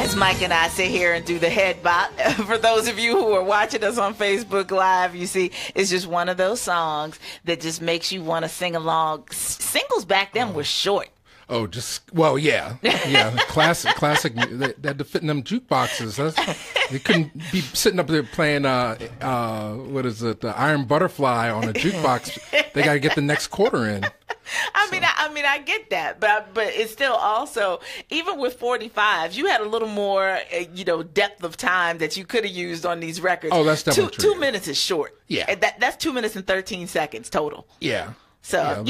as Mike and I sit here and do the head bop. For those of you who are watching us on Facebook Live, you see, it's just one of those songs that just makes you want to sing along. Singles back then were short. Oh, yeah. Classic. They had to fit in them jukeboxes. They couldn't be sitting up there playing, the Iron Butterfly on a jukebox. They got to get the next quarter in. I mean, I get that, but it's still also, even with 45s, you had a little more, depth of time that you could have used on these records. Oh, that's definitely true. 2 minutes is short. Yeah. That's 2 minutes and 13 seconds total. Yeah. So,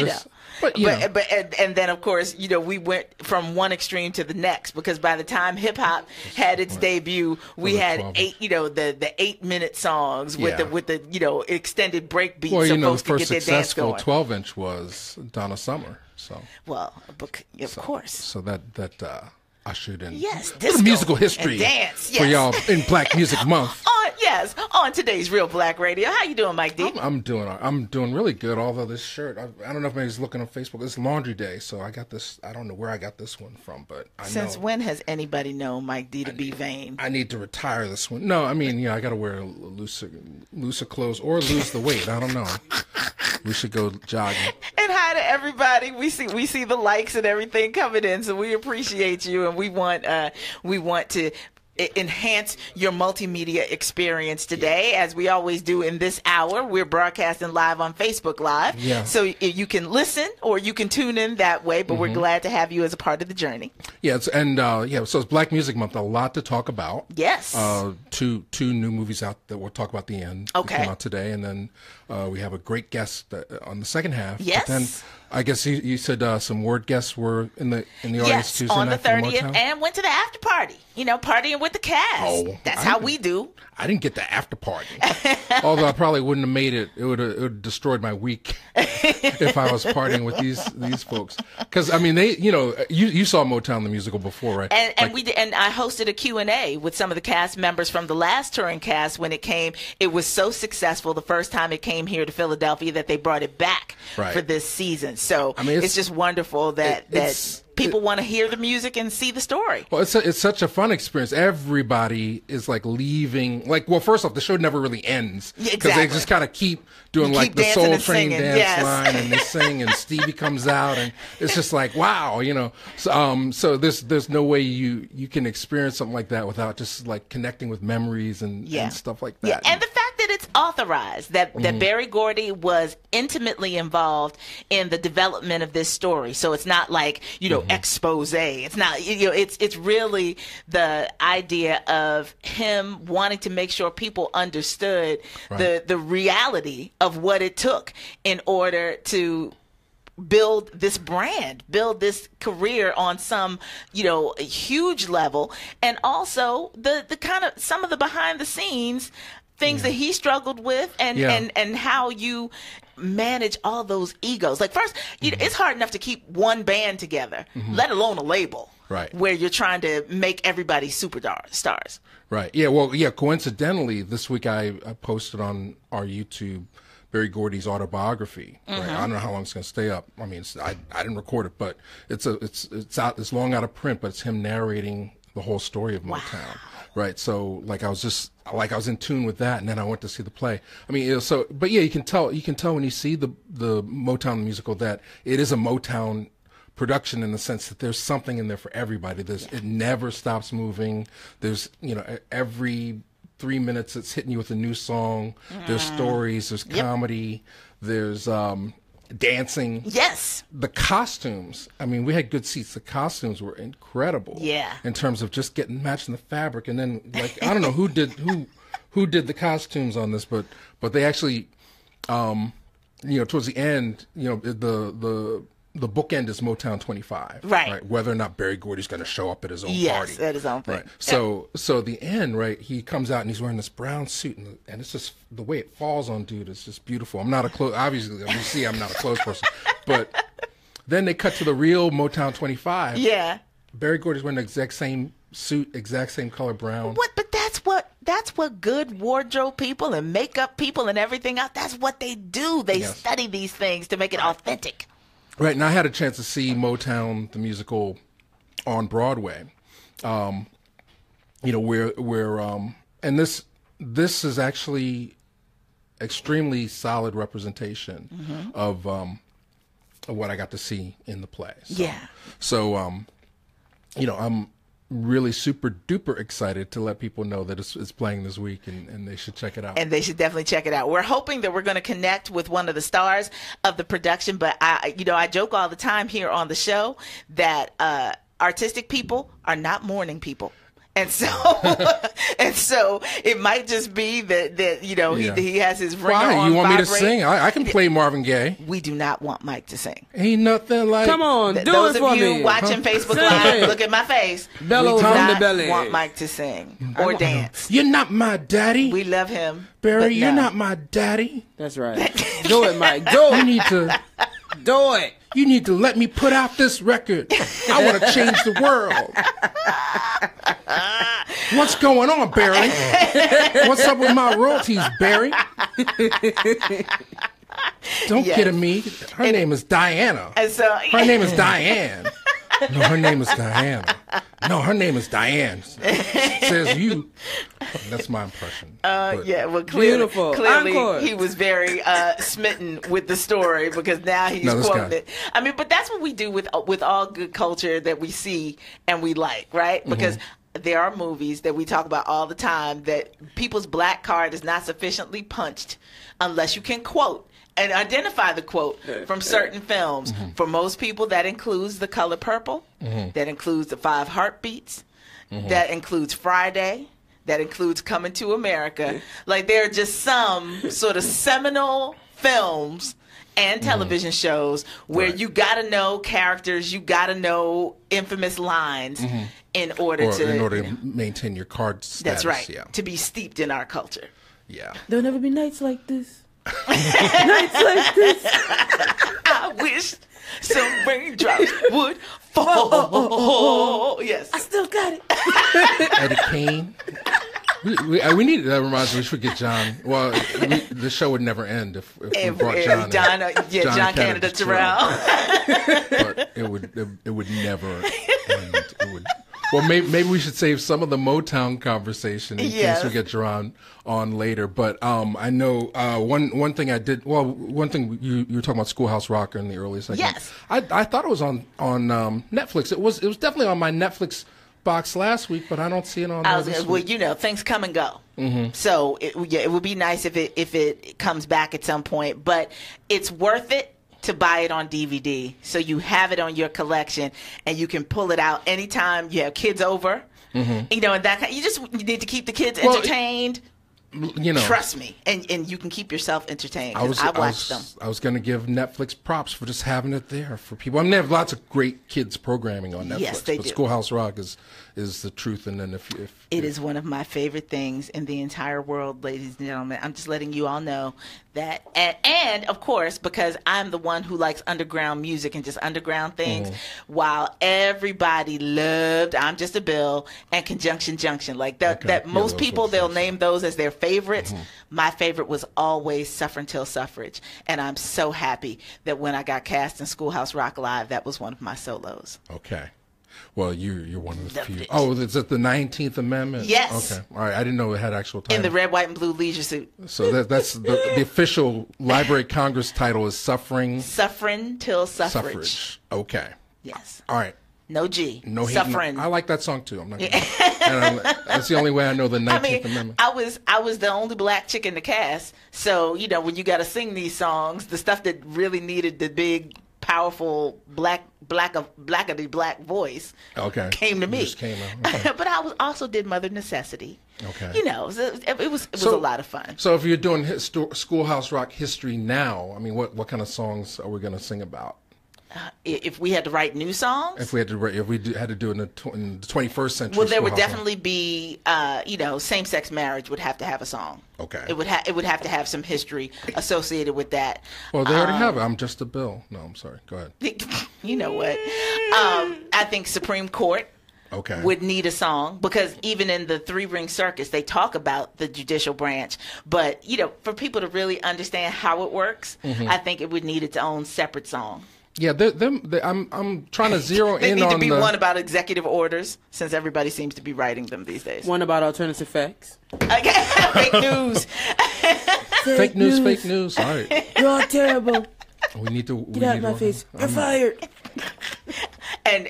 But then of course, we went from one extreme to the next, because by the time hip hop had its debut, we had 8-minute songs with the extended break beats. Well, so the folks could first get their dance successful going. 12-inch was Donna Summer. So of course. So that ushered in disco musical history and dance for y'all in Black Music Month. On today's Real Black Radio. How you doing, Mike D? I'm doing really good. Although this shirt, I don't know if anybody's looking on Facebook. It's Laundry Day, so I got this. I don't know where I got this one from, but Since when has anybody known Mike D to be vain? I need to retire this one. No, I mean, I got to wear looser clothes or lose the weight. I don't know. We should go jogging. And hi to everybody. We see the likes and everything coming in, so we appreciate you, and we want to enhance your multimedia experience today, as we always do in this hour. We're broadcasting live on Facebook Live, so you can listen or you can tune in that way, but we're glad to have you as a part of the journey. So it's Black Music Month. A lot to talk about. Yes. Two new movies out that we'll talk about at the end. Okay. That came out today, and then we have a great guest on the second half. Yes. But then I guess you said some word guests were in the audience Tuesday on the night for 30th, and went to the after party. Partying with the cast. Oh, that's how we do. I didn't get the after party. Although I probably wouldn't have made it. It would have destroyed my week if I was partying with these folks. Because I mean, you saw MOTOWN the Musical before, right? And we did, and I hosted a Q&A with some of the cast members from the last touring cast when it came. It was so successful the first time it came here to Philadelphia that they brought it back for this season. So I mean, it's just wonderful that people want to hear the music and see the story. Well, it's such a fun experience. Everybody is like leaving. First off, the show never really ends because they just kind of keep doing the Soul Train dance line, and they sing, and Stevie comes out, and it's just like wow, So there's no way you can experience something like that without just like connecting with memories and stuff like that. Yeah, and the fact that it's authorized, that Berry Gordy was intimately involved in the development of this story. So it's not like expose. It's not it's really the idea of him wanting to make sure people understood the reality of what it took in order to build this brand, build this career on some, huge level, and also the kind of some of the behind the scenes things that he struggled with, and how you manage all those egos. Like first, it's hard enough to keep one band together, let alone a label, where you're trying to make everybody stars. Right. Yeah. Well, yeah. Coincidentally, this week I posted on our YouTube Berry Gordy's autobiography. Right? I don't know how long it's going to stay up. I mean, I didn't record it, but it's out. It's long out of print, but it's him narrating the whole story of MOTOWN. Right. So I was in tune with that, and then I went to see the play. I mean, you can tell when you see the MOTOWN the Musical that it is a Motown production in the sense that there's something in there for everybody. It never stops moving. There's every 3 minutes it's hitting you with a new song. There's stories, there's comedy, there's dancing. Yes. The costumes. I mean, we had good seats. The costumes were incredible. Yeah. In terms of just matching the fabric, and then I don't know who did the costumes on this, but they actually, towards the end, the bookend is MOTOWN 25, right? Whether or not Berry Gordy's going to show up at his own party, at his own thing. Right. So the end, right? He comes out and he's wearing this brown suit, and it's just the way it falls on dude. It's just beautiful. I'm not a clothes. Obviously, you see, I'm not a clothes person, but then they cut to the real MOTOWN 25. Yeah. Berry Gordy's wearing the exact same suit, exact same color brown. But that's what good wardrobe people and makeup people and everything else. That's what they do. They study these things to make it authentic. Right, and I had a chance to see MOTOWN the Musical on Broadway. you know, we're and this is actually extremely solid representation of what I got to see in the play. So, you know, I'm really super duper excited to let people know that it's playing this week, and they should check it out. And they should definitely check it out. We're hoping that we're going to connect with one of the stars of the production, but I joke all the time here on the show that artistic people are not morning people. And so, it might just be that you know, he has his ringer on. Why? You want vibrate. me to sing? I can play Marvin Gaye. We do not want Mike to sing. Ain't nothing like. Come on, do those it for of you me. watching Facebook Live, look at my face. Bellows we do from not the belly. want Mike to sing or dance. You're not my daddy. We love him, Barry, but you're no. not my daddy. That's right. Do it, Mike. Do it. You need to. Do it. You need to let me put out this record. I want to change the world. What's going on, Barry? What's up with my royalties, Barry? Don't kid at me. Her name is Diana. And so, her name is Diane. No, her name is Diana. No, her name is Diane. Says you. That's my impression. yeah, well, Beautiful. clearly Encore. he was very smitten with the story because now he's quoting it. I mean, but that's what we do with all good culture that we see and we like, right? Because there are movies that we talk about all the time that people's black card is not sufficiently punched unless you can quote and identify the quote from certain films. For most people, that includes The Color Purple. That includes The Five Heartbeats. That includes Friday. That includes Coming to America. Like, there are just some sort of seminal films and television shows where you got to know characters, you got to know infamous lines in order to maintain your card status. That's right. Yeah. To be steeped in our culture. Yeah. There'll never be nights like this. Nights like this. I wish some raindrops would fall. Yes. I still got it. Eddie Kane. We need. That reminds me. We should get John. Well, the show would never end if we brought John. John Canada Terrell. But it would never end. It would. Well, maybe we should save some of the Motown conversation in case we get John on later. But I know one thing I did. Well, one thing you were talking about Schoolhouse Rock in the early segment. Yes. I thought it was on Netflix. It was definitely on my Netflix box last week, but I don't see it on there this week. Well, you know, things come and go. So it would be nice if it comes back at some point. But it's worth it to buy it on DVD, so you have it on your collection and you can pull it out anytime you have kids over. You know, and you just need to keep the kids entertained. You know, trust me, and you can keep yourself entertained. I watched them. I was going to give Netflix props for just having it there for people. I mean, they have lots of great kids programming on Netflix. Yes, they but do. Schoolhouse Rock is the truth. And then if it is one of my favorite things in the entire world, ladies and gentlemen. I'm just letting you all know that, and of course, because I'm the one who likes underground music and just underground things, while everybody loved I'm Just a Bill and Conjunction Junction, like that. That most people, they'll name those as their favorites. My favorite was always Suffer Until Suffrage, and I'm so happy that when I got cast in Schoolhouse Rock Live, that was one of my solos. Okay. Well, you're one of the few. Oh, is it the 19th Amendment? Yes. Okay. All right. I didn't know it had actual title. In the red, white, and blue leisure suit. So that's the official Library of Congress title is Suffering Till Suffrage. Okay. Yes. All right. No G. No hate. Suffering. I like that song too. I'm not. That's the only way I know the 19th Amendment. I was the only black chick in the cast, so you know when you got to sing these songs, the stuff that really needed the big, powerful black voice. Came to me. Just came out. Okay. But I also did Mother Necessity. Okay. You know, it was a lot of fun. So if you're doing Schoolhouse Rock history now, I mean, what kind of songs are we going to sing about? If we had to write new songs, if we had to do it in the 21st century, well, there would definitely be, same-sex marriage would have to have a song. Okay, it would have to have some history associated with that. Well, they already have it. I'm Just a Bill. No, I'm sorry. Go ahead. You know what? I think Supreme Court. Okay. Would need a song because even in the three-ring circus, they talk about the judicial branch. But, you know, for people to really understand how it works, I think it would need its own separate song. Yeah, I'm trying to zero They in need on to be the one about executive orders, since everybody seems to be writing them these days. One about alternative facts. Okay. Fake news. fake news. All right, You're terrible. we need to Get out of my face. You're fired. And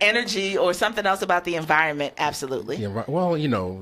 energy or something else about the environment, absolutely. Yeah, right. Well,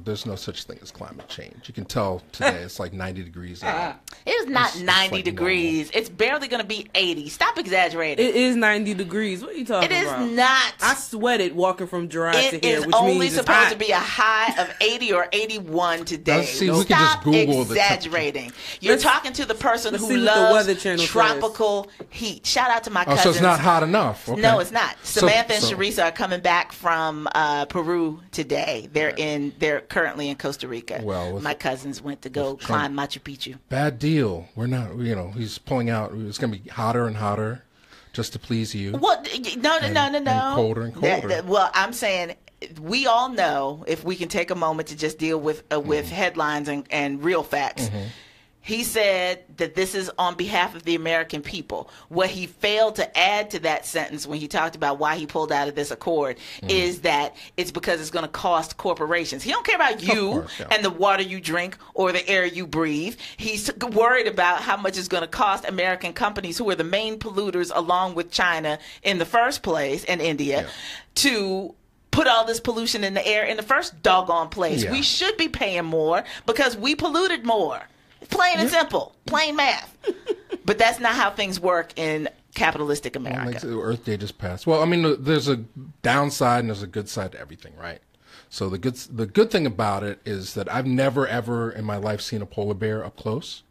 there's no such thing as climate change. You can tell today it's like 90 degrees out. It is not 90 like degrees. It's barely going to be 80. Stop exaggerating. It is 90 degrees. What are you talking about? It is not. I sweated walking from Girard to It here, is which only means it's supposed hot. to be a high of 80 or 81 today. See, we can just Stop Google the exaggerating. You're talking to the person let's who see what the loves Weather Channel tropical heat. Shout out to my Oh, cousins. so it's not hot enough. Okay. No, it's not. Samantha and So- Sharisa are coming back from Peru today. They're currently in Costa Rica. Well, my cousins went to go climb Machu Picchu. Bad deal. We're not. He's pulling out. It's going to be hotter and hotter, just to please you. What? No. And colder and colder. Well, I'm saying we all know, if we can take a moment to just deal with headlines and real facts. Mm-hmm. He said that this is on behalf of the American people. What he failed to add to that sentence when he talked about why he pulled out of this accord is that it's because it's going to cost corporations. He don't care about you and the water you drink or the air you breathe. He's worried about how much it's going to cost American companies, who are the main polluters along with China in the first place, and India, to put all this pollution in the air in the first doggone place. Yeah. We should be paying more because we polluted more. Plain and simple. Plain math. But that's not how things work in capitalistic America. Earth Day just passed. Well, I mean, there's a downside and there's a good side to everything, right? So the good thing about it is that I've never, ever in my life seen a polar bear up close.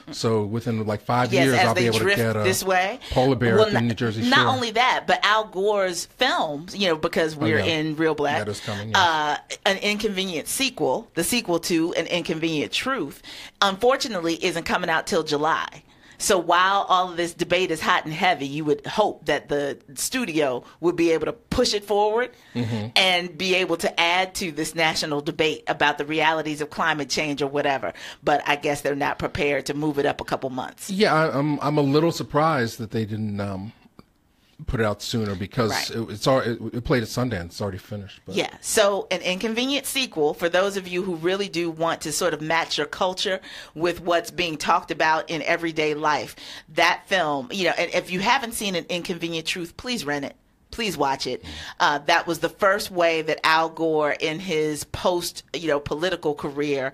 So within like 5 years, as I'll be they able to get get a this way. polar bear Well, at the New Jersey not Shore. only that, but Al Gore's films, because we're in Reelblack, that is coming, yes. An Inconvenient sequel, the sequel to An Inconvenient Truth, unfortunately isn't coming out till July. So while all of this debate is hot and heavy, you would hope that the studio would be able to push it forward and be able to add to this national debate about the realities of climate change or whatever. But I guess they're not prepared to move it up a couple months. Yeah, I'm a little surprised that they didn't put it out sooner, because it played at Sundance. It's already finished. But. Yeah. So An Inconvenient sequel, for those of you who really do want to sort of match your culture with what's being talked about in everyday life, that film, and if you haven't seen An Inconvenient Truth, please rent it. Please watch it. That was the first way that Al Gore, in his political career,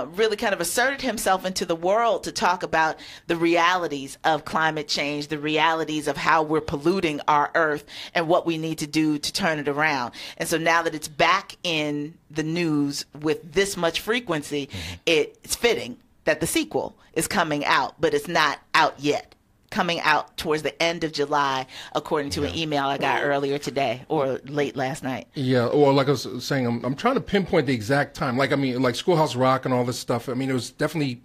really kind of asserted himself into the world to talk about the realities of climate change, the realities of how we're polluting our earth, and what we need to do to turn it around. And so now that it's back in the news with this much frequency, it's fitting that the sequel is coming out, but it's not out yet. Coming out towards the end of July, according to an email I got earlier today or late last night. Yeah, or like I was saying, I'm trying to pinpoint the exact time. Like Schoolhouse Rock and all this stuff. I mean, it was definitely,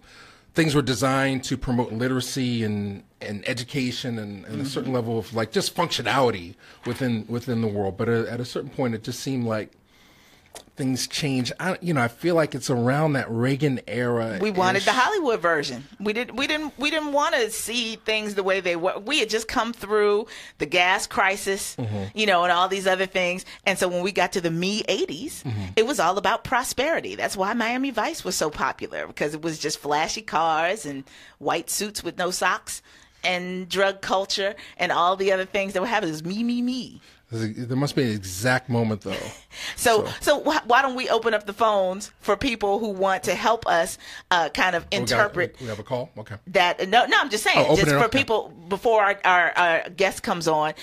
things were designed to promote literacy and education and a certain level of like just functionality within the world. But at a certain point, it just seemed like things change. I feel like it's around that Reagan era. We wanted the Hollywood version. We didn't want to see things the way they were. We had just come through the gas crisis, and all these other things. And so when we got to the me-80s, it was all about prosperity. That's why Miami Vice was so popular, because it was just flashy cars and white suits with no socks and drug culture and all the other things that were happening. It was me. There must be an exact moment, though. So why don't we open up the phones for people who want to help us kind of interpret. We have a call? Okay. That no, I'm just saying, just for people before our guest comes on,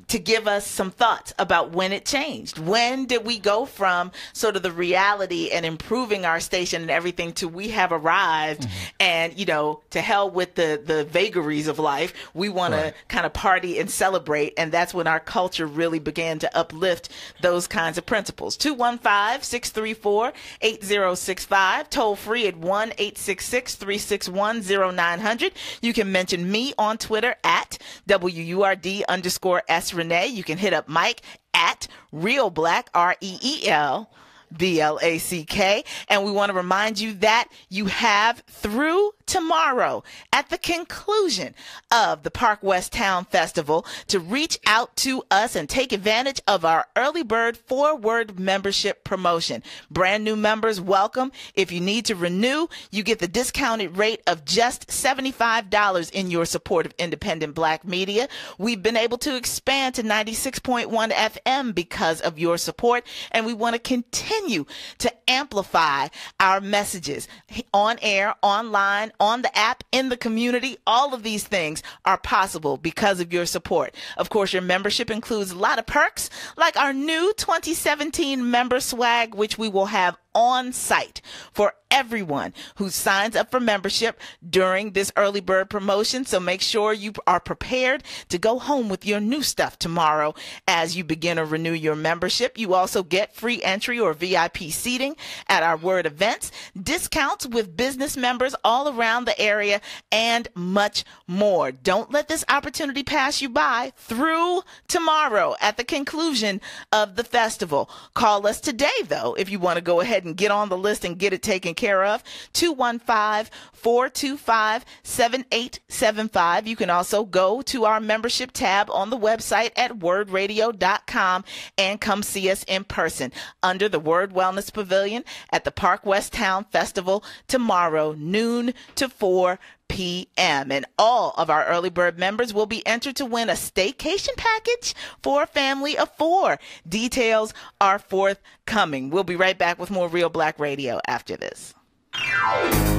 to give us some thoughts about when it changed. When did we go from sort of the reality and improving our station and everything to we have arrived and, to hell with the vagaries of life. We want to kind of party and celebrate, and that's when our culture really began to uplift those kinds of principles. 215-634-8065, toll free at 1-866-361-0900. You can mention me on Twitter at WURD_S Renee. You can hit up Mike at Reelblack, REEL BLACK. And we want to remind you that you have through tomorrow at the conclusion of the Park West Town Festival to reach out to us and take advantage of our early bird forward membership promotion. Brand new members, welcome. If you need to renew, you get the discounted rate of just $75 in your support of independent Black media. We've been able to expand to 96.1 FM because of your support, and we want to continue to amplify our messages on air, online, on the app, in the community. All of these things are possible because of your support. Of course, your membership includes a lot of perks, like our new 2017 member swag, which we will have on site for everyone who signs up for membership during this early bird promotion. So make sure you are prepared to go home with your new stuff tomorrow as you begin to renew your membership. You also get free entry or VIP seating at our Word events, discounts with business members all around the area, and much more. Don't let this opportunity pass you by through tomorrow at the conclusion of the festival. Call us today, though, if you want to go ahead and get on the list and get it taken care of. 215-425-7875. You can also go to our membership tab on the website at wordradio.com and come see us in person under the Word Wellness Pavilion at the Park West Town Festival tomorrow, noon to 4 p.m. And all of our early bird members will be entered to win a staycation package for a family of 4. Details are forthcoming. We'll be right back with more Real Black Radio after this.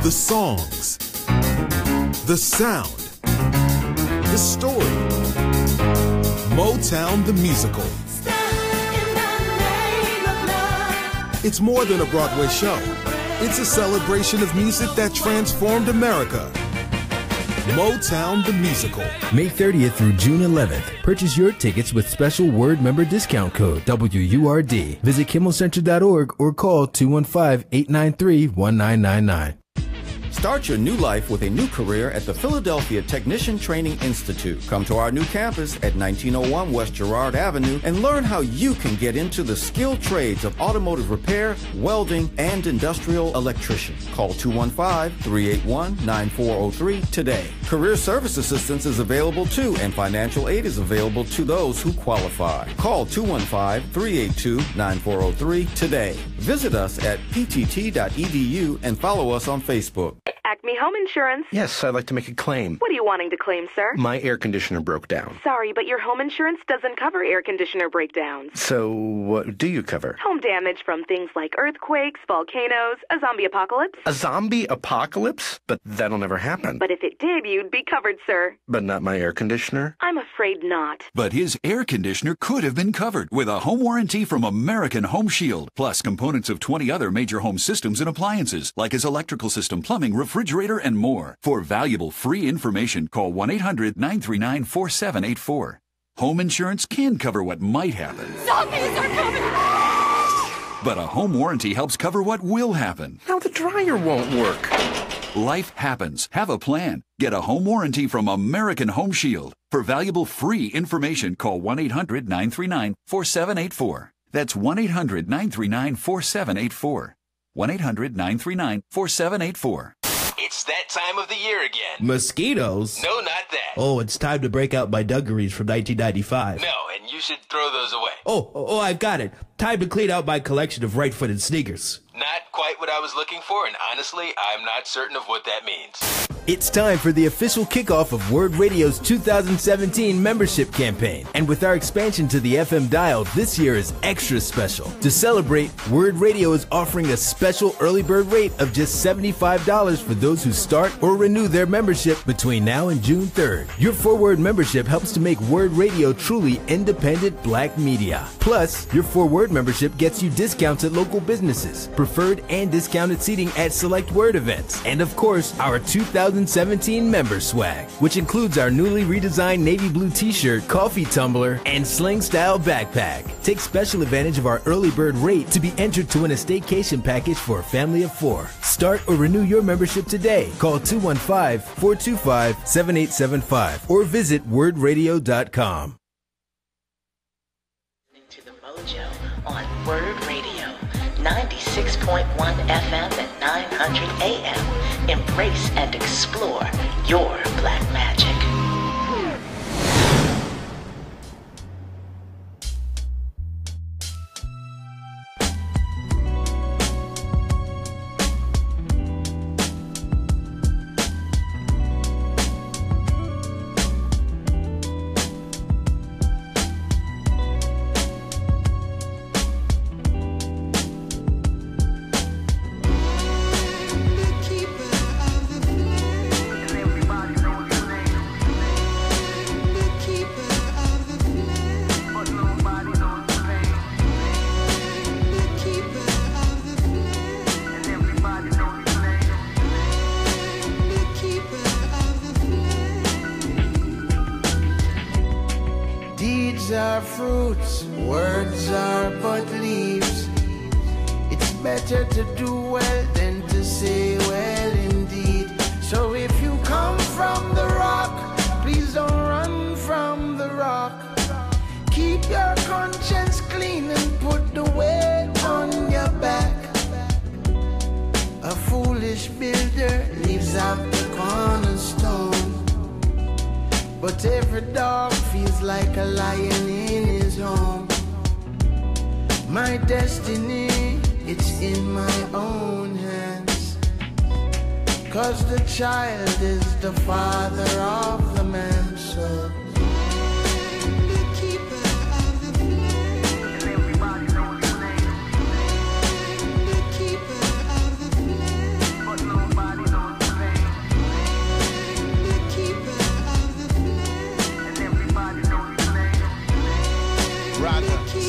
The songs, the sound, the story. MOTOWN the Musical. It's more than a Broadway show. It's a celebration of music that transformed America. MOTOWN the Musical. May 30th through June 11th. Purchase your tickets with special Word member discount code WURD. Visit KimmelCenter.org or call 215-893-1999. Start your new life with a new career at the Philadelphia Technician Training Institute. Come to our new campus at 1901 West Girard Avenue and learn how you can get into the skilled trades of automotive repair, welding, and industrial electrician. Call 215-381-9403 today. Career service assistance is available too, and financial aid is available to those who qualify. Call 215-382-9403 today. Visit us at ptt.edu and follow us on Facebook. Acme Home Insurance. Yes, I'd like to make a claim. What are you wanting to claim, sir? My air conditioner broke down. Sorry, but your home insurance doesn't cover air conditioner breakdowns. So what do you cover? Home damage from things like earthquakes, volcanoes, a zombie apocalypse. A zombie apocalypse? But that'll never happen. But if it did, you'd be covered, sir. But not my air conditioner? I'm afraid not. But his air conditioner could have been covered with a home warranty from American Home Shield, plus components of 20 other major home systems and appliances, like his electrical system, plumbing, refrigerator, and more. For valuable free information, call 1-800-939-4784. Home insurance can cover what might happen. Zombies are coming! But a home warranty helps cover what will happen. Now the dryer won't work. Life happens. Have a plan. Get a home warranty from American Home Shield. For valuable free information, call 1-800-939-4784. That's 1-800-939-4784. 1-800-939-4784. It's that time of the year again. Mosquitoes? No, not that. Oh, it's time to break out my dungarees from 1995. No, and you should throw those away. Oh, I've got it. Time to clean out my collection of right-footed sneakers. Not quite what I was looking for, and honestly, I'm not certain of what that means. It's time for the official kickoff of Word Radio's 2017 membership campaign. And with our expansion to the FM dial, this year is extra special. To celebrate, Word Radio is offering a special early bird rate of just $75 for those who start or renew their membership between now and June 3rd. Your 4-Word membership helps to make Word Radio truly independent Black media. Plus, your 4-Word membership gets you discounts at local businesses, preferred and discounted seating at select Word events, and of course, our 2017 member swag, which includes our newly redesigned navy blue t-shirt, coffee tumbler, and sling-style backpack. Take special advantage of our early bird rate to be entered to win a staycation package for a family of 4. Start or renew your membership today. Call 215-425-7875 or visit wordradio.com. To the Mojo on Word Radio 96.1 FM at 900 AM. Embrace and explore your black magic. Are fruits, words are but leaves. It's better to do well than to say well indeed. So if you come from the rock, please don't run from the rock. Keep your conscience clean and put the weight on your back. A foolish builder leaves out the cornerstone, but every dog feels like a lion in his home. My destiny, it's in my own hands, 'cause the child is the father of the man. So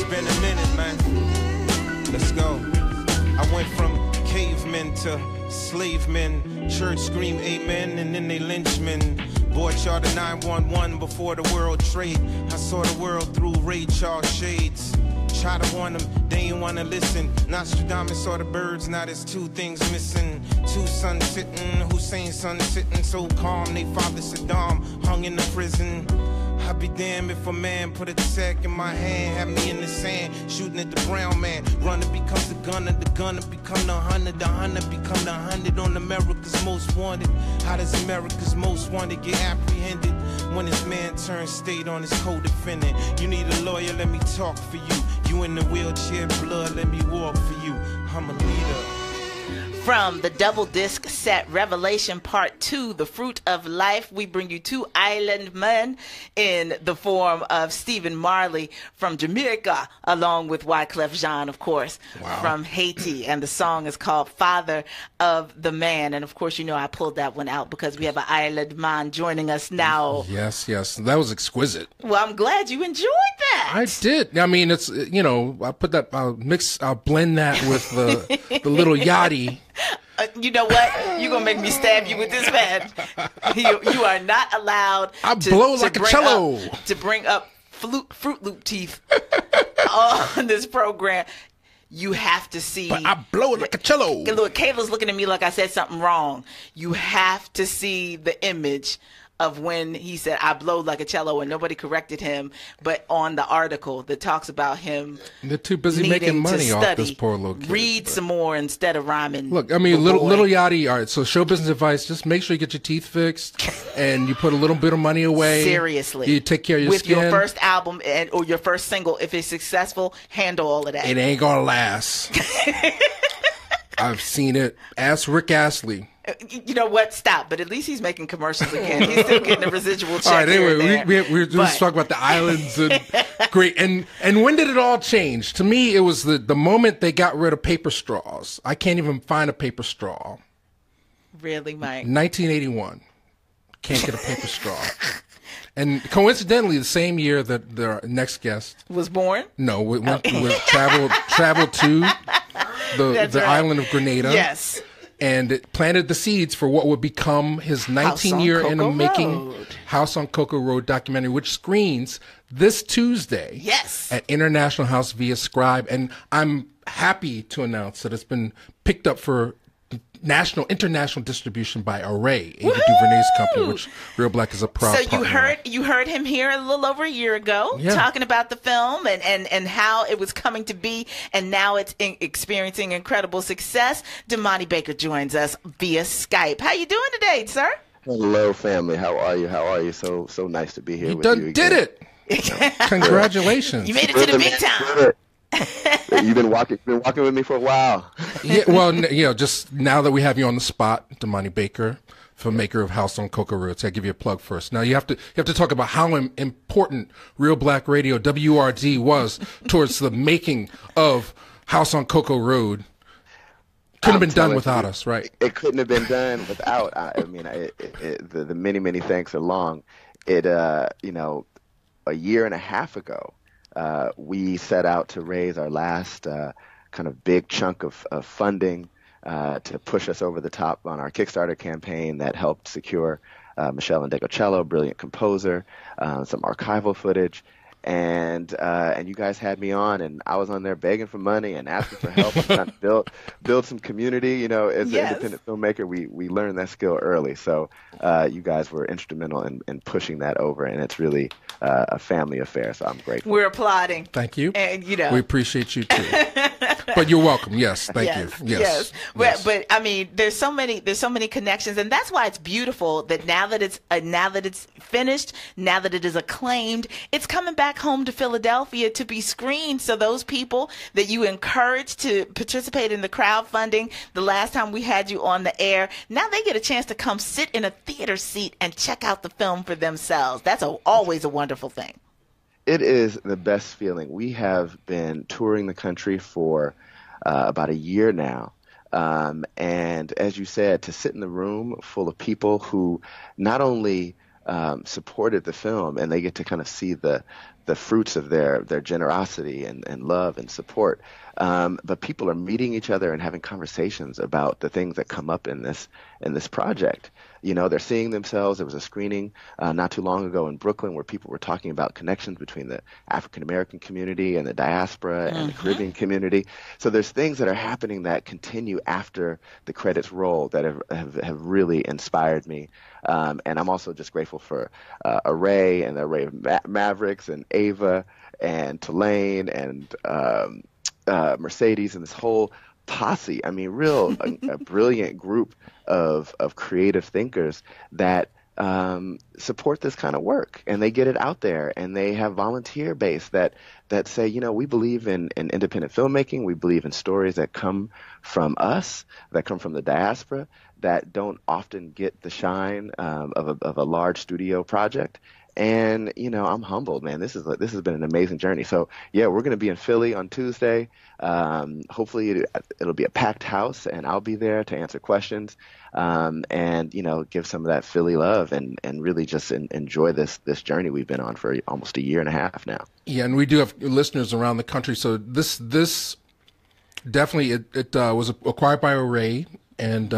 been a minute, man. Let's go. I went from cavemen to slave men. Church scream amen and then they lynch men. Boy, y'all the 911 before the world trade. I saw the world through Ray Charles shades. Try to warn them, they ain't wanna listen. Nostradamus saw the birds, now there's two things missing. Two sons sitting, Hussein's son sitting so calm. They father Saddam hung in the prison. I'd be damned if a man put a sack in my hand, had me in the sand, shooting at the brown man. Runner becomes the gunner become the hunter become the 100 on America's Most Wanted. How does America's Most Wanted get apprehended when his man turns state on his co-defendant? You need a lawyer, let me talk for you. You in the wheelchair, blood, let me walk for you. I'm a leader. From the double disc set Revelation Part 2, The Fruit of Life, we bring you two island men in the form of Stephen Marley from Jamaica, along with Wyclef Jean, of course, from Haiti. And the song is called Father of the Man. And, of course, you know I pulled that one out because we have an island man joining us now. Yes, yes. That was exquisite. Well, I'm glad you enjoyed that. I did. I mean, it's, you know, I put that, I'll blend that with the little yachty. You know what? You're going to make me stab you with this man. You are not allowed to bring up Fruit Loop teeth on this program. You have to see. But I blow it like a cello. Look, Kayla's looking at me like I said something wrong. You have to see the image of when he said, I blow like a cello, and nobody corrected him. But on the article that talks about him, they're too busy making money off this poor little kid. Read some more instead of rhyming. Look, I mean, little Yachty, all right, so show business advice, just make sure you get your teeth fixed and you put a little bit of money away. Seriously. You take care of your skin. With your first album or your first single, if it's successful, handle all of that. It ain't gonna last. I've seen it. Ask Rick Astley. You know what? Stop. But at least he's making commercials again. He's still getting a residual check. All right. Anyway, we're just talking about the islands and great. And when did it all change? To me, it was the moment they got rid of paper straws. I can't even find a paper straw. Really, Mike? 1981. Can't get a paper straw. And coincidentally, the same year that the next guest was born. No, we traveled to the island of Grenada. Yes. And it planted the seeds for what would become his 19-year in the making House on Coco Road documentary, which screens this Tuesday at International House via Scribe. And I'm happy to announce that it's been picked up for international distribution by Array, Ava DuVernay's company, which Reelblack is a proud partner. So you heard him here a little over a year ago talking about the film and how it was coming to be, and now it's experiencing incredible success. Damani Baker joins us via Skype. How you doing today, sir? Hello, family. How are you? So nice to be here with you again. Did it. Congratulations. You made it to the big time. You've been walking with me for a while. Yeah, well, just now that we have you on the spot, Damani Baker, filmmaker of House on Coco Road. So I give you a plug first. Now you have to talk about how important Reelblack Radio WRD was towards the making of House on Coco Road. Couldn't have been done without us, right? It couldn't have been done without. The many thanks are long. A year and a half ago, we set out to raise our last kind of big chunk of funding to push us over the top on our Kickstarter campaign that helped secure Michelle Ndegocello, brilliant composer, some archival footage. And you guys had me on, and I was on there begging for money and asking for help and trying to build some community. As an independent filmmaker, we learned that skill early. So you guys were instrumental in pushing that over, and it's really a family affair. So I'm grateful. We're applauding. Thank you. And we appreciate you too. But you're welcome. Yes, thank you. Yes. But I mean, there's so many connections, and that's why it's beautiful that now that it's finished, now that it is acclaimed, it's coming back home to Philadelphia to be screened. So those people that you encouraged to participate in the crowdfunding the last time we had you on the air, now they get a chance to come sit in a theater seat and check out the film for themselves. That's always a wonderful thing. It is the best feeling. We have been touring the country for about a year now. And as you said, to sit in the room full of people who not only supported the film, and they get to kind of see the fruits of their generosity and love and support, but people are meeting each other and having conversations about the things that come up in this project. They're seeing themselves. There was a screening not too long ago in Brooklyn where people were talking about connections between the African American community and the diaspora and the Caribbean community. So there's things that are happening that continue after the credits roll that have really inspired me. And I'm also just grateful for Array and the Array of Mavericks and Ava and Tulane and Mercedes and this whole posse. I mean, a brilliant group of creative thinkers that support this kind of work, and they get it out there, and they have volunteer base that say, we believe in independent filmmaking. We believe in stories that come from us, that come from the diaspora, that don't often get the shine of a large studio project. And, I'm humbled, man. This has been an amazing journey. So, yeah, we're going to be in Philly on Tuesday. Hopefully it'll be a packed house, and I'll be there to answer questions and, give some of that Philly love and really just enjoy this journey we've been on for almost a year and a half now. Yeah, and we do have listeners around the country. So this definitely, it was acquired by Array. And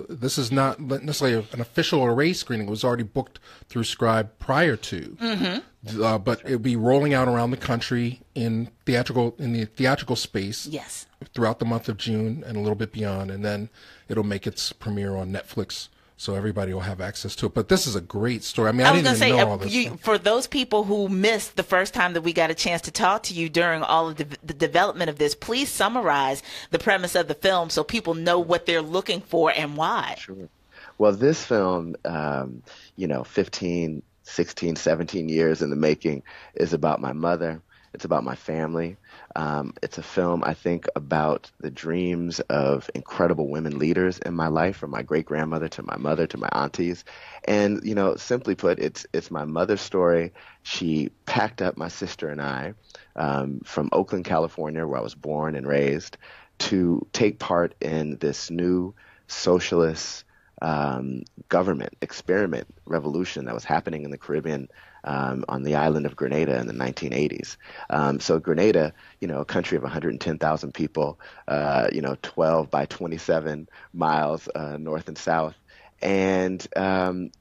this is not necessarily an official Array screening. It was already booked through Scribe prior to. But it'll be rolling out around the country in the theatrical space. Yes. Throughout the month of June and a little bit beyond, and then it'll make its premiere on Netflix. So everybody will have access to it. But this is a great story. I mean, I didn't even know all this stuff. For those people who missed the first time that we got a chance to talk to you during all of the development of this, please summarize the premise of the film so people know what they're looking for and why. Sure. Well, this film, 15, 16, 17 years in the making, is about my mother. It's about my family. It's a film, I think, about the dreams of incredible women leaders in my life, from my great-grandmother to my mother to my aunties. And, simply put, it's my mother's story. She packed up my sister and I from Oakland, California, where I was born and raised, to take part in this new socialist government experiment revolution that was happening in the Caribbean on the island of Grenada in the 1980s. So Grenada, a country of 110,000 people, 12 by 27 miles north and south. And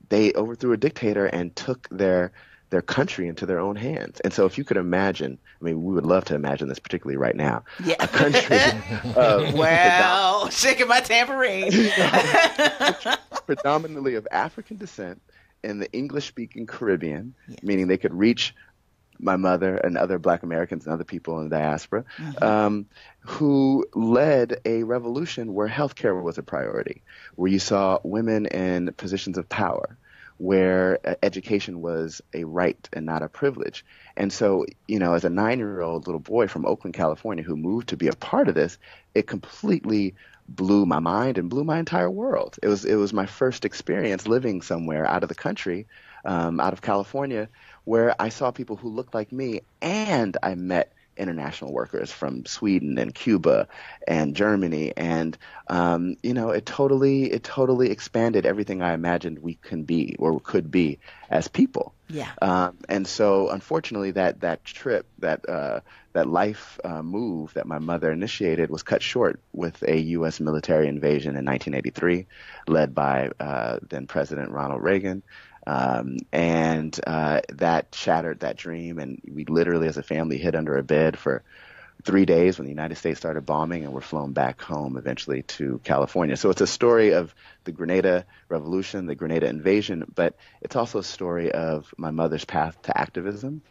they overthrew a dictator and took their their country into their own hands. And so if you could imagine, I mean, we would love to imagine this particularly right now, a country shaking my tambourine. predominantly of African descent in the English-speaking Caribbean, meaning they could reach my mother and other Black Americans and other people in the diaspora, who led a revolution where healthcare was a priority, where you saw women in positions of power, where education was a right and not a privilege. And so, you know, as a 9-year-old little boy from Oakland, California, who moved to be a part of this, it completely blew my mind and blew my entire world. It was my first experience living somewhere out of the country, out of California, where I saw people who looked like me, and I met international workers from Sweden and Cuba and Germany, and you know, it totally expanded everything I imagined we can be or could be as people. Yeah. And so, unfortunately, that trip, that life move that my mother initiated was cut short with a U.S. military invasion in 1983, led by then President Ronald Reagan. And that shattered that dream, and we literally as a family hid under a bed for 3 days when the United States started bombing, and were flown back home eventually to California. So it's a story of the Grenada Revolution, the Grenada invasion, but it's also a story of my mother's path to activism.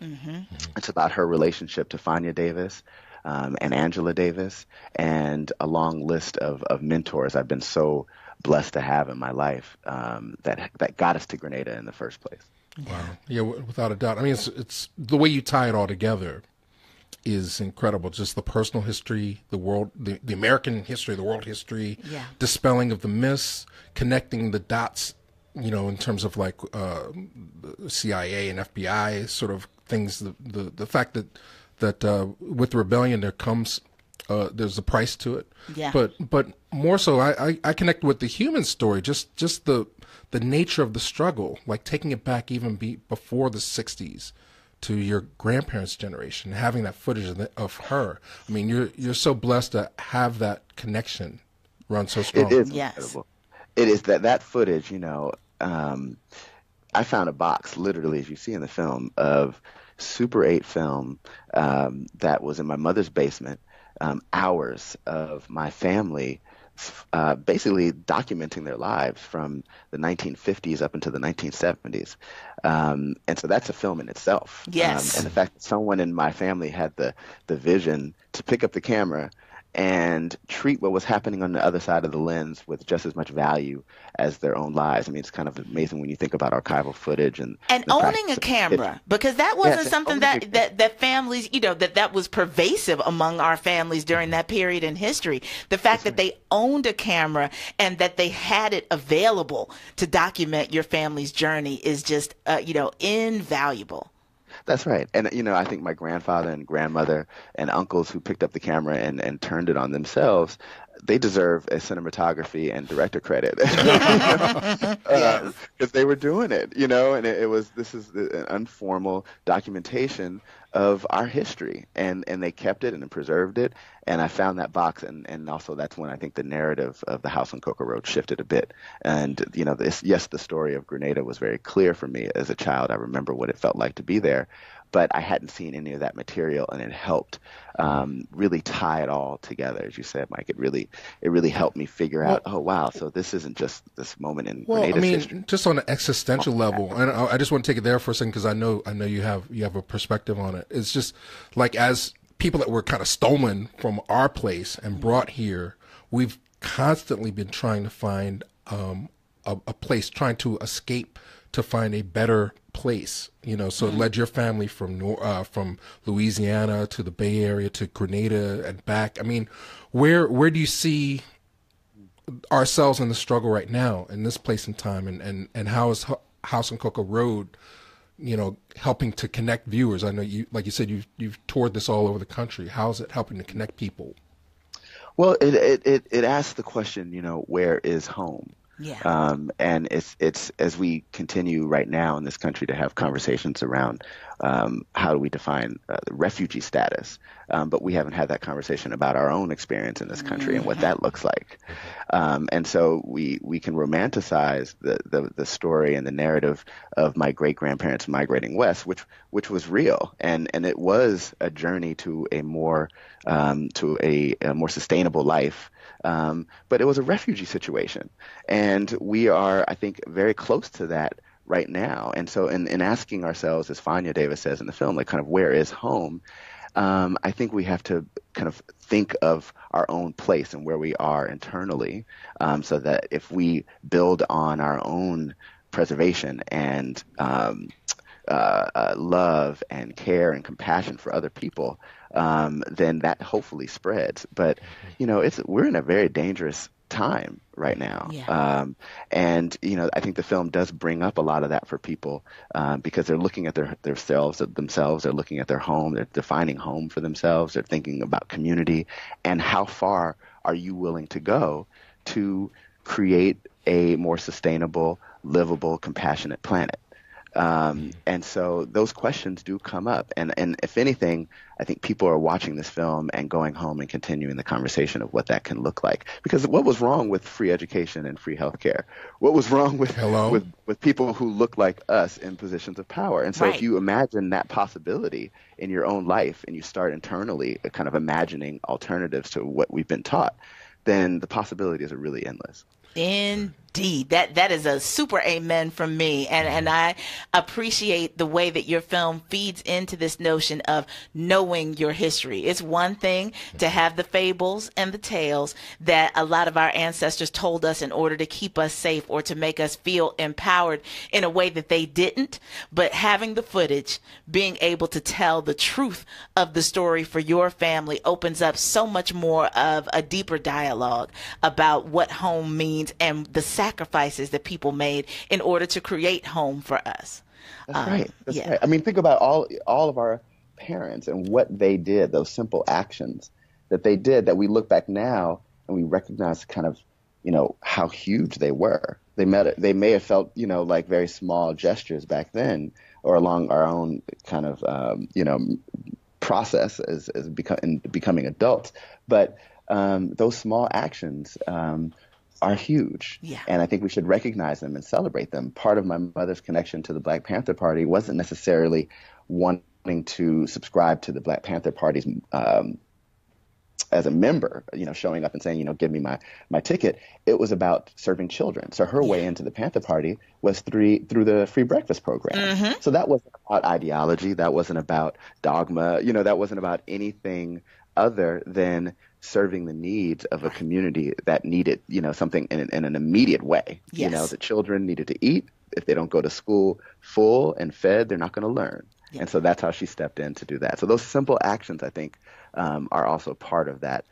It's about her relationship to Fania Davis, and Angela Davis, and a long list of mentors I've been so blessed to have in my life, that got us to Grenada in the first place. Wow. Yeah, without a doubt. I mean, it's the way you tie it all together is incredible. Just the personal history, the world, the American history, the world history, dispelling of the myths, connecting the dots, you know, in terms of like CIA and FBI sort of things. The fact that with the rebellion there comes there's a price to it. Yeah. But more so, I connect with the human story, just the nature of the struggle, like taking it back even before the 60s to your grandparents' generation, having that footage of her. I mean, you're so blessed to have that connection run so strong. It is incredible. It is that footage, you know, I found a box, literally, as you see in the film, of Super 8 film that was in my mother's basement, hours of my family basically documenting their lives from the 1950s up into the 1970s. And so that's a film in itself. Yes. And the fact that someone in my family had the vision to pick up the camera and treat what was happening on the other side of the lens with just as much value as their own lives. I mean, it's kind of amazing when you think about archival footage and owning a camera, because that wasn't something that families, you know, that was pervasive among our families during that period in history. The fact that they owned a camera and that they had it available to document your family's journey is just, you know, invaluable. That's right. And, you know, I think my grandfather and grandmother and uncles who picked up the camera and turned it on themselves, they deserve a cinematography and director credit because they were doing it, you know, and this is an informal documentation of our history, and they kept it and preserved it. And I found that box, and also that's when I think the narrative of the House on Coco Road shifted a bit. And, you know, the story of Grenada was very clear for me as a child. I remember what it felt like to be there, but I hadn't seen any of that material, and it helped really tie it all together. As you said, Mike, it really helped me figure out, oh, wow, so this isn't just this moment in Grenada's history. Just on an existential level, and I just want to take it there for a second because I know you have a perspective on it. It's just like, as people that were kind of stolen from our place and brought here, we've constantly been trying to find a place, trying to escape to find a better place, you know. So it led your family from Louisiana to the Bay Area to Grenada and back. I mean, where do you see ourselves in the struggle right now in this place and time, and how is House on Coco Road, you know, helping to connect viewers? I know you, like you said, you've toured this all over the country. How is it helping to connect people? Well, it asks the question, you know, where is home? Yeah. And it's as we continue right now in this country to have conversations around how do we define the refugee status? But we haven't had that conversation about our own experience in this country and what that looks like. And so we can romanticize the story and the narrative of my great-grandparents migrating west, which was real, and it was a journey to a more sustainable life. But it was a refugee situation, and we are, I think, very close to that right now. And so in asking ourselves, as Fania Davis says in the film, like kind of where is home, I think we have to kind of think of our own place and where we are internally, so that if we build on our own preservation and love and care and compassion for other people, then that hopefully spreads. But, we're in a very dangerous time right now. Yeah. And, I think the film does bring up a lot of that for people, because they're looking at themselves, they're looking at their home, they're defining home for themselves, they're thinking about community, and how far are you willing to go to create a more sustainable, livable, compassionate planet? And so those questions do come up. And if anything, I think people are watching this film and going home and continuing the conversation of what that can look like. Because what was wrong with free education and free healthcare? What was wrong with people who look like us in positions of power? And so if you imagine that possibility in your own life and you start internally kind of imagining alternatives to what we've been taught, then the possibilities are really endless. Indeed. That is a super amen from me. And I appreciate the way that your film feeds into this notion of knowing your history. It's one thing to have the fables and the tales that a lot of our ancestors told us in order to keep us safe or to make us feel empowered in a way that they didn't. But having the footage, being able to tell the truth of the story for your family opens up so much more of a deeper dialogue about what home means and the sacrifices that people made in order to create home for us. That's right. That's right. I mean, think about all of our parents and what they did, those simple actions that they did, that we look back now and we recognize kind of, how huge they were. They may have felt, like very small gestures back then, or along our own kind of, process as becoming adults. But those small actions are huge. Yeah. And I think we should recognize them and celebrate them. Part of my mother's connection to the Black Panther Party wasn't necessarily wanting to subscribe to the Black Panther Party's as a member, showing up and saying, give me my ticket. It was about serving children. So her way into the Panther Party was through the free breakfast program. Mm-hmm. So that wasn't about ideology. That wasn't about dogma. That wasn't about anything other than serving the needs of a community that needed, something in an immediate way. Yes. The children needed to eat. If they don't go to school full and fed, they're not going to learn. Yeah. And so that's how she stepped in to do that. So those simple actions, I think, are also part of that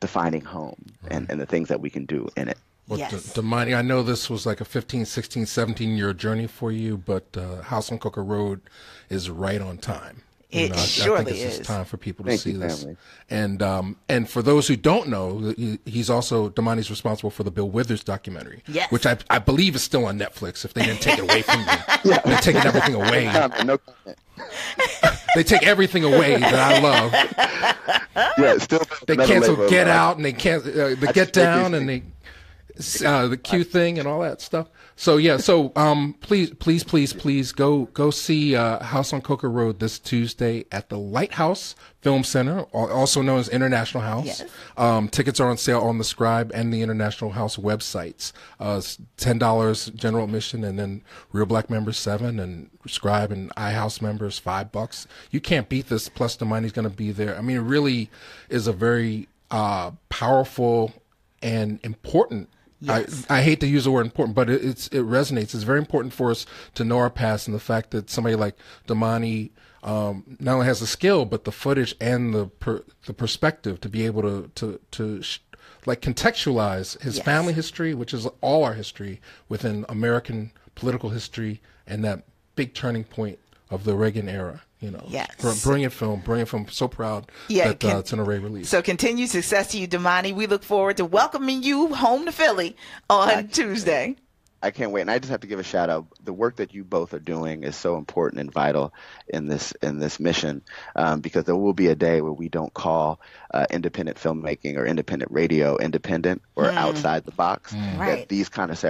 defining home and the things that we can do in it. Well, yes. Damani, I know this was like a 15, 16, 17-year journey for you, but House on Coco Road is right on time. It surely I think is. It's time for people to see this. And for those who don't know, Damani's responsible for the Bill Withers documentary, which I believe is still on Netflix. If they didn't take it away from me, they're taking everything away. No comment. They take everything away that I love. Yeah, still. They cancel Get Out and they cancel the Get Down and they the Q thing and all that stuff. So please go see House on Coco Road this Tuesday at the Lighthouse Film Center, also known as International House. Yes. Tickets are on sale on the Scribe and the International House websites. $10 general admission, and then Reelblack members $7, and Scribe and iHouse members $5. You can't beat this. Plus, the money's going to be there. I mean, it really is a very powerful and important. Yes. I hate to use the word important, but it resonates. It's very important for us to know our past, and the fact that somebody like Damani not only has the skill, but the footage and the perspective to be able to contextualize his family history, which is all our history within American political history, and that big turning point of the Reagan era. Yes. Brilliant film. So proud that it's an array release. So continued success to you, Damani. We look forward to welcoming you home to Philly on Tuesday. I can't wait. And I just have to give a shout out. The work that you both are doing is so important and vital in this mission, because there will be a day where we don't call independent filmmaking or independent radio independent or outside the box. That these kind of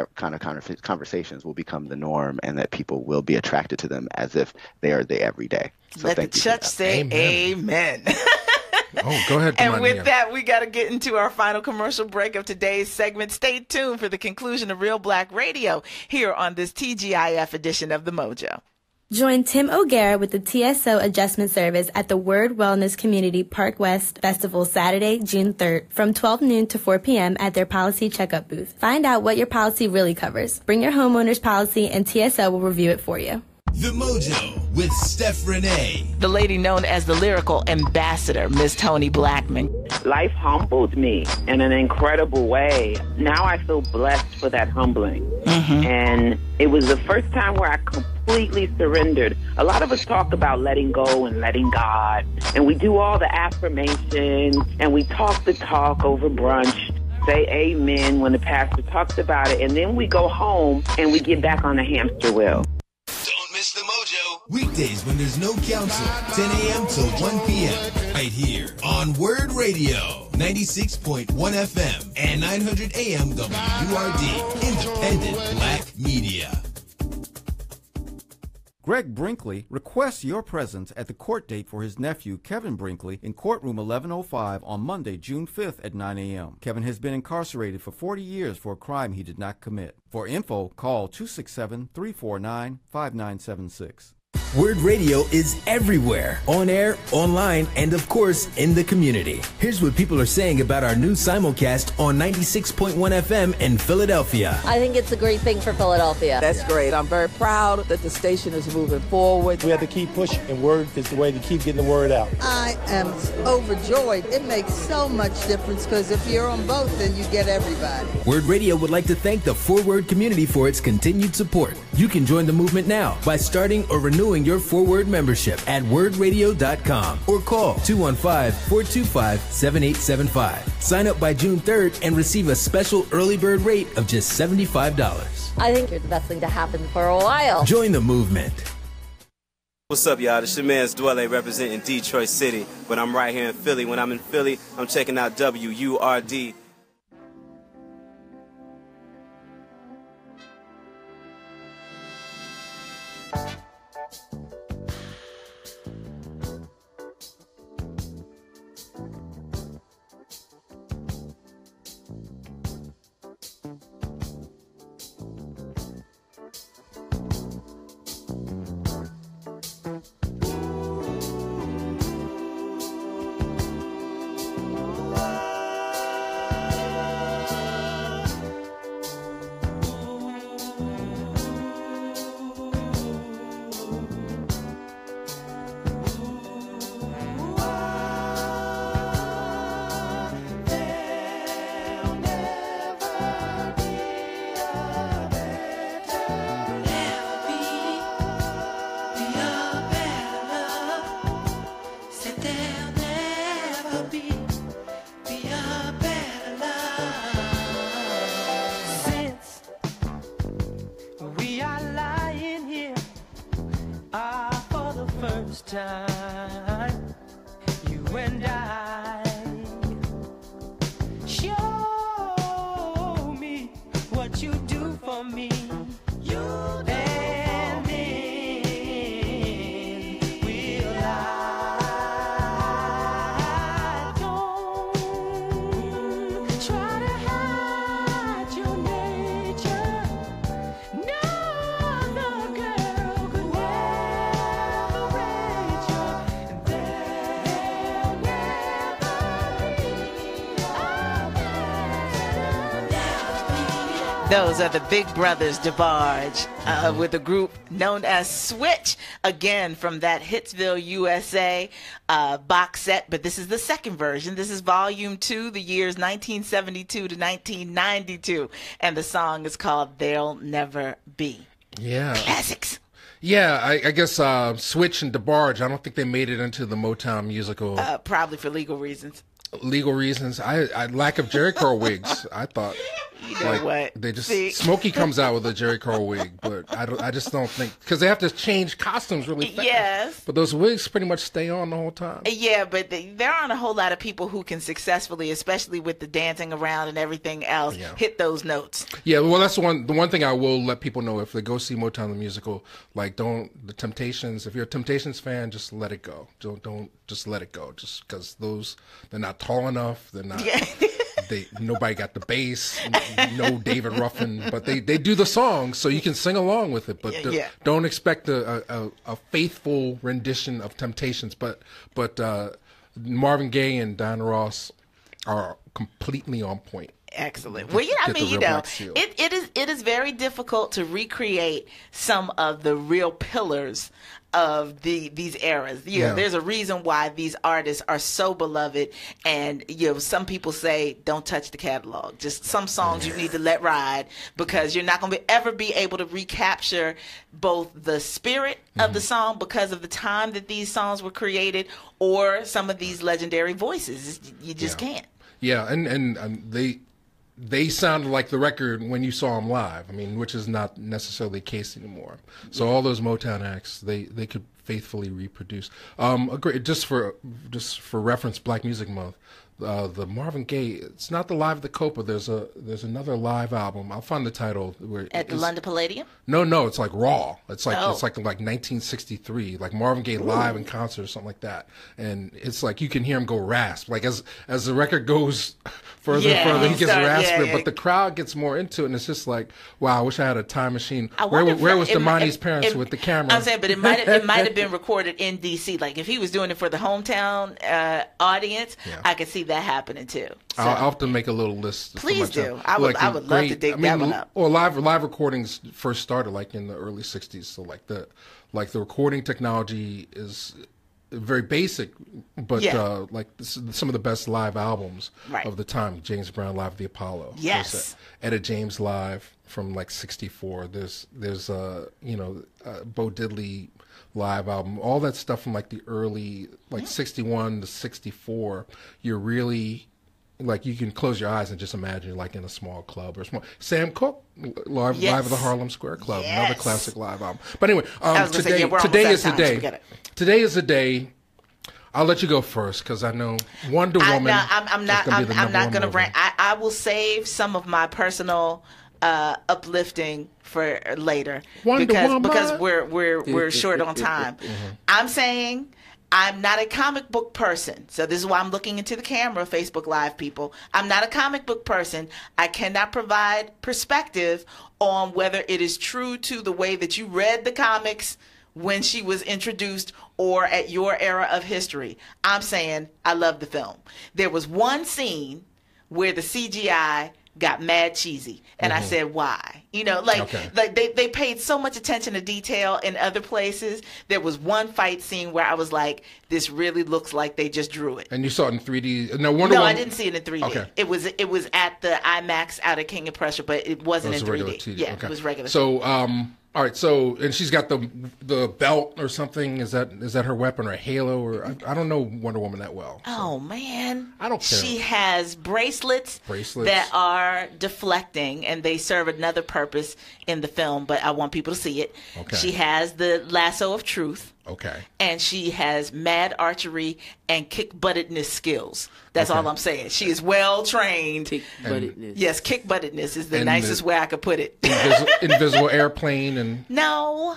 conversations will become the norm, and that people will be attracted to them as if they are there every day. So let the church say amen. Oh, go ahead. And with that, we got to get into our final commercial break of today's segment. Stay tuned for the conclusion of Reelblack Radio here on this TGIF edition of The Mojo. Join Tim O'Gara with the TSO Adjustment Service at the Word Wellness Community Park West Festival Saturday, June 3rd from 12 noon to 4 p.m. at their policy checkup booth. Find out what your policy really covers. Bring your homeowner's policy and TSO will review it for you. The Mojo with Steph Renee. The lady known as the lyrical ambassador, Miss Toni Blackman. Life humbled me in an incredible way. Now I feel blessed for that humbling. And it was the first time where I completely surrendered. A lot of us talk about letting go and letting God, and we do all the affirmations, and we talk the talk over brunch, say amen when the pastor talks about it, and then we go home and we get back on the hamster wheel. Miss the Mojo. Weekdays when there's no council, 10 a.m. till 1 p.m. right here on Word Radio, 96.1 FM and 900 AM WURD, independent black media. Greg Brinkley requests your presence at the court date for his nephew, Kevin Brinkley, in courtroom 1105 on Monday, June 5th at 9 a.m. Kevin has been incarcerated for 40 years for a crime he did not commit. For info, call 267-349-5976. Word Radio is everywhere, on air, online, and of course, in the community. Here's what people are saying about our new simulcast on 96.1 FM in Philadelphia. I think it's a great thing for Philadelphia. That's great. I'm very proud that the station is moving forward. We have to keep pushing, and Word is the way to keep getting the word out. I am overjoyed. It makes so much difference because if you're on both, then you get everybody. Word Radio would like to thank the 4Word community for its continued support. You can join the movement now by starting or renewing your 4Word membership at wordradio.com or call 215-425-7875. Sign up by June 3rd and receive a special early bird rate of just $75. I think you're the best thing to happen for a while. Join the movement. What's up, y'all? This your man's Dwelle representing Detroit City, but I'm right here in Philly. When I'm in Philly, I'm checking out WURD. time, you and I. Show me what you do for me. You and then will I don't try to hide your nature. No other girl could ever reach you. There'll Those are the Big Brothers DeBarge with a group known as Switch, again from that Hitsville, USA box set. But this is the second version. This is volume 2, the years 1972 to 1992. And the song is called There'll Never Be. Yeah. Classics. Yeah, I guess Switch and DeBarge, I don't think they made it into the MOTOWN musical. Probably for legal reasons. Legal reasons. I lack of Jericho wigs, I thought. know what? They just Smokey comes out with a Jerry Curl wig, but I just don't think because they have to change costumes really fast. Yes. But those wigs pretty much stay on the whole time. Yeah, but there aren't a whole lot of people who can successfully, especially with the dancing around and everything else, hit those notes. Yeah, well, that's the one thing I will let people know if they go see Motown the Musical. Like, the Temptations. If you're a Temptations fan, just let it go. Don't just let it go. Just because they're not tall enough. They're not. Yeah. Nobody got the bass. No David Ruffin, but they do the song, so you can sing along with it. But don't expect a faithful rendition of Temptations. But Marvin Gaye and Diana Ross are completely on point. Excellent. Well, it is very difficult to recreate some of the real pillars of these eras. There's a reason why these artists are so beloved, and some people say don't touch the catalog. Just some songs you need to let ride because you're not going to ever be able to recapture both the spirit of the song because of the time that these songs were created, or some of these legendary voices. You just can't. Yeah, and they sounded like the record when you saw them live. I mean, which is not necessarily the case anymore. So all those Motown acts, they could faithfully reproduce. Just for reference, Black Music Month. The Marvin Gaye, it's not the Live at the Copa. There's another live album. I'll find the title. At the London Palladium? No, it's like Raw. It's like 1963, like Marvin Gaye live in concert or something like that. And it's like you can hear him go rasp. Like as the record goes further and further, he gets raspier, but the crowd gets more into it, and it's just like, wow, I wish I had a time machine. Where was Damani's parents with the camera? I'm saying, but it might have been recorded in D.C. Like if he was doing it for the hometown audience, I could see that happening too. So. I'll have to make a little list. Please do. I would love to dig that one up. Well, live recordings first started like in the early '60s, so like the recording technology is very basic, but some of the best live albums of the time. James Brown Live at the Apollo. Yes. Etta James Live from like '64. There's Bo Diddley live album. All that stuff from like the early '61 to '64. You're really like you can close your eyes and just imagine like in a small club or small. Sam Cooke live at the Harlem Square Club. Another classic live album. But anyway, today is the day. Today is the day. I'll let you go first because I know Wonder Woman. I'm not going to rant. I will save some of my personal uplifting for later because we're short on time. I'm saying I'm not a comic book person, so this is why I'm looking into the camera, Facebook Live people. I'm not a comic book person. I cannot provide perspective on whether it is true to the way that you read the comics when she was introduced or at your era of history. I'm saying I love the film. There was one scene where the CGI got mad cheesy, and I said, why? Like they paid so much attention to detail in other places. There was one fight scene where I was like, this really looks like they just drew it. And you saw it in 3D? No, I didn't see it in 3D. Okay. It was at the IMAX out of King of Prussia, but it wasn't in 3D. Yeah, it was regular. So, all right, so and she's got the belt or something. Is that her weapon or a halo? Or I don't know Wonder Woman that well. So. Oh man, I don't care. She has bracelets that are deflecting, and they serve another purpose in the film. But I want people to see it. Okay. She has the lasso of truth. Okay. And she has mad archery and kick-buttedness skills. That's all I'm saying. She is well trained. Kick-buttedness. Yes, kick-buttedness is the nicest way I could put it. Invisible airplane and. No.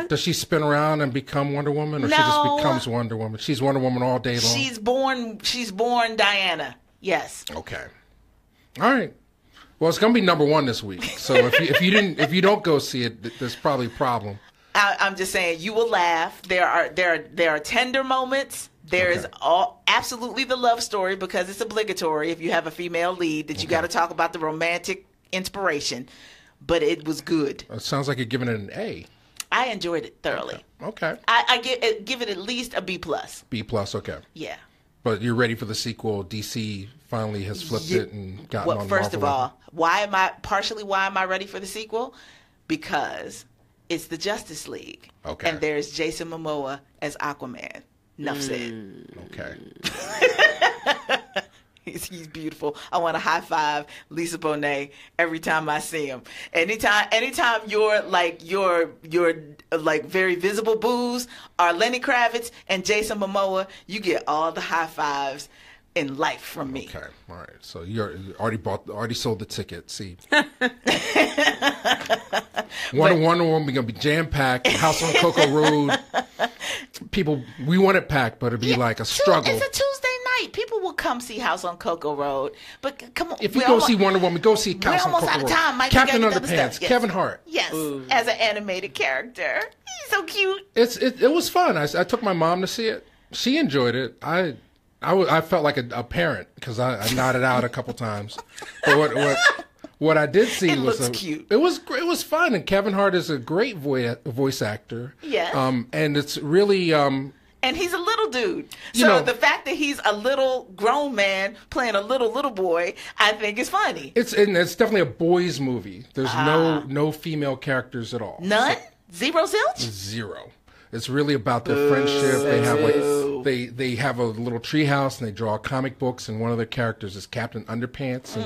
Does she spin around and become Wonder Woman, or she just becomes Wonder Woman? She's Wonder Woman all day long. She's born Diana. Yes. Okay. All right. Well, it's gonna be #1 this week. So if you don't go see it, there's probably a problem. I'm just saying you will laugh. There are tender moments. There is absolutely the love story because it's obligatory if you have a female lead that you got to talk about the romantic inspiration. But it was good. It sounds like you're giving it an A. I enjoyed it thoroughly. Okay. I give it at least a B+. B+, okay. Yeah. But you're ready for the sequel. DC finally has flipped it and gotten on Marvel. First of all, why am I ready for the sequel? Because it's the Justice League. Okay. And there's Jason Momoa as Aquaman. Enough said. Okay. He's beautiful. I want to high five Lisa Bonet every time I see him. Anytime you're like very visible boos are Lenny Kravitz and Jason Momoa, you get all the high fives in life from me. Okay, all right. So you already sold the ticket. See, Wonder Woman gonna be jam packed. House on Coco Road. People, we want it packed, but it'd be like a struggle. It's a Tuesday night. People will come see House on Coco Road. But come on, if you go see Wonder Woman, go see House on Coco Road. We're almost out of time, Mike. Captain Underpants, yes. Kevin Hart. Yes, as an animated character. He's so cute. It was fun. I took my mom to see it. She enjoyed it. I felt like a parent because I nodded out a couple times. But what I did see was cute. It was fun, and Kevin Hart is a great voice actor. Yeah. And it's really and he's a little dude. So the fact that he's a little grown man playing a little boy, I think is funny. It's definitely a boys movie. There's no female characters at all. None? Zero zilch? Zero. It's really about their friendship. They have they have a little treehouse and they draw comic books, and one of their characters is Captain Underpants,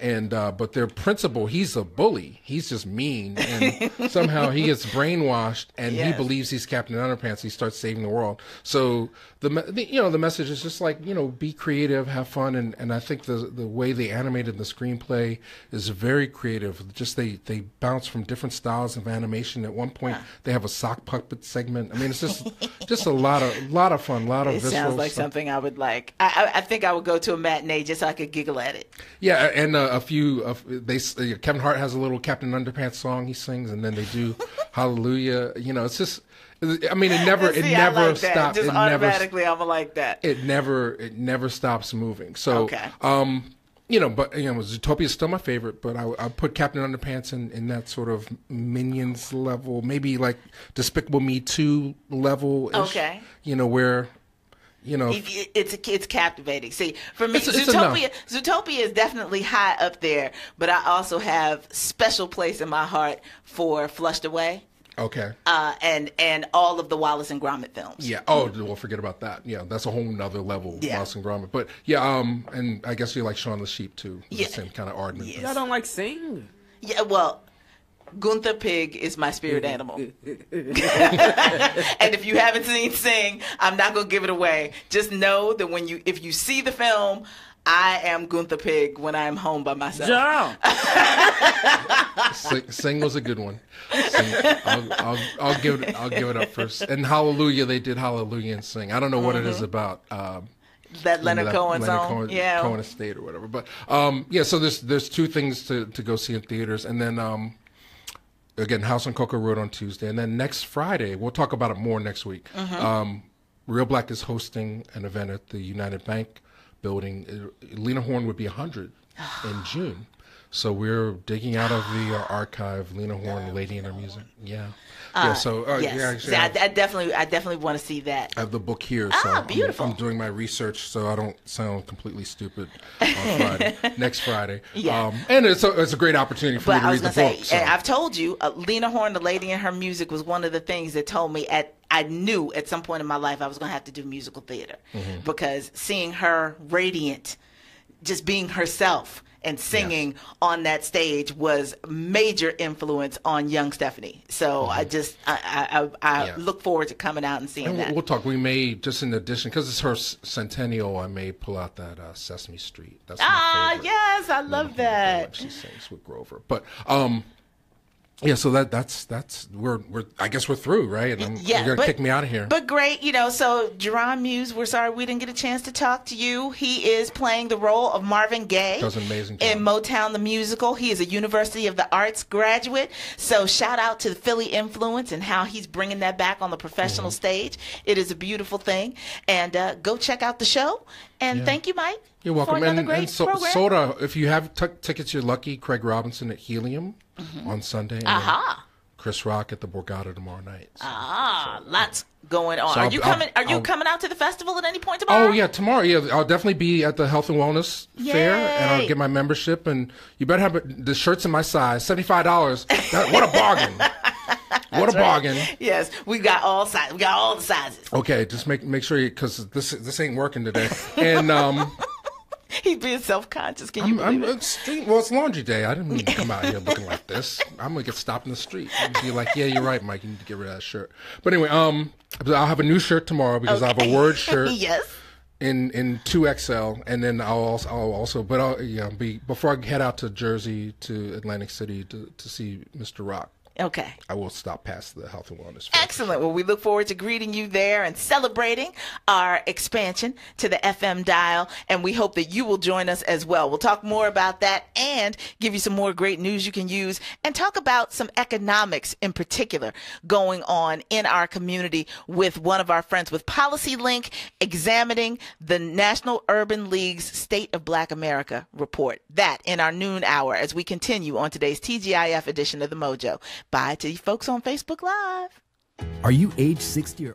and but their principal, he's a bully. He's just mean, and somehow he gets brainwashed, and he believes he's Captain Underpants. He starts saving the world. So the message is just like, be creative, have fun, and I think the way they animated the screenplay is very creative. Just they bounce from different styles of animation. At one point, they have a sock puppet segment. I mean, it's just a lot of fun, a lot of visuals. It sounds like something I would like. I think I would go to a matinee just so I could giggle at it. Yeah, and Kevin Hart has a little Captain Underpants song he sings, and then they do Hallelujah. It's just, I mean, it never like stops. Just automatically, I'm like that. It never stops moving. So, okay. Zootopia is still my favorite, but I put Captain Underpants in that sort of Minions level, maybe like Despicable Me 2 level. Okay. Where, it's captivating. See, for me, Zootopia is definitely high up there, but I also have special place in my heart for Flushed Away. Okay. And all of the Wallace and Gromit films. Yeah. Oh, well, forget about that. Yeah, that's a whole nother level. Yeah. Wallace and Gromit. But yeah, and I guess you like Shaun the Sheep too. Yeah. The same kind of ardent. Yes. Y'all don't like sing? Yeah. Well, Gunther Pig is my spirit animal. And if you haven't seen Sing, I'm not gonna give it away. Just know that if you see the film, I am Gunther Pig when I am home by myself. John. Sing was a good one. I'll give it up first. And Hallelujah, they did Hallelujah and Sing. I don't know what it is about that Leonard Cohen song, Cohen Estate or whatever. But so there's two things to go see in theaters, and then again, House on Coco Road on Tuesday, and then next Friday we'll talk about it more next week. Reelblack is hosting an event at the United Bank building. Lena Horne would be 100 in June. So we're digging out of the archive Lena Horne, Lady in Her Music. Yeah. Yes. I definitely want to see that. I have the book here, so beautiful. I'm doing my research so I don't sound completely stupid on Friday, next Friday. Yeah. And it's a great opportunity for me to read the book. So. I've told you, Lena Horne, the Lady in Her Music, was one of the things that told me I knew at some point in my life I was going to have to do musical theater, because seeing her radiant, just being herself and singing on that stage was major influence on young Stephanie. So I look forward to coming out and seeing that. We'll talk. We may, just in addition, because it's her centennial, I may pull out that Sesame Street. That's my favorite. Yes, I love that. She sings with Grover. But yeah, so that's we're I guess we're through, right? And you're gonna kick me out of here. But great, so Jerron Muse, we're sorry we didn't get a chance to talk to you. He is playing the role of Marvin Gaye. Does an amazing job. In MOTOWN the Musical. He is a University of the Arts graduate. So shout out to the Philly influence and how he's bringing that back on the professional stage. It is a beautiful thing. And go check out the show. And thank you, Mike. You're welcome. And Soda, if you have tickets, you're lucky. Craig Robinson at Helium on Sunday. And Chris Rock at the Borgata tomorrow night. Lots going on. So are you coming out to the festival at any point tomorrow? Oh yeah, tomorrow. Yeah, I'll definitely be at the Health and Wellness Fair, and I'll get my membership. And you better have the shirts in my size, $75. What a bargain! What a bargain! Yes, we got all sizes. We got all the sizes. Okay, just make sure because this ain't working today. And He's being self-conscious. Can you believe it? Well, it's laundry day. I didn't mean to come out here looking like this. I'm going to get stopped in the street and be like, yeah, you're right, Mike. You need to get rid of that shirt. But anyway, I'll have a new shirt tomorrow because I have a word shirt. Yes. In 2XL, and then I'll also before I head out to Jersey to Atlantic City to see Mr. Rock. Okay. I will stop past the health and wellness fair. Excellent. Well, we look forward to greeting you there and celebrating our expansion to the FM dial, and we hope that you will join us as well. We'll talk more about that and give you some more great news you can use and talk about some economics in particular going on in our community with one of our friends with Policy Link examining the National Urban League's State of Black America report. That in our noon hour as we continue on today's TGIF edition of The Mojo. Bye to you folks on Facebook Live. Are you age 60 or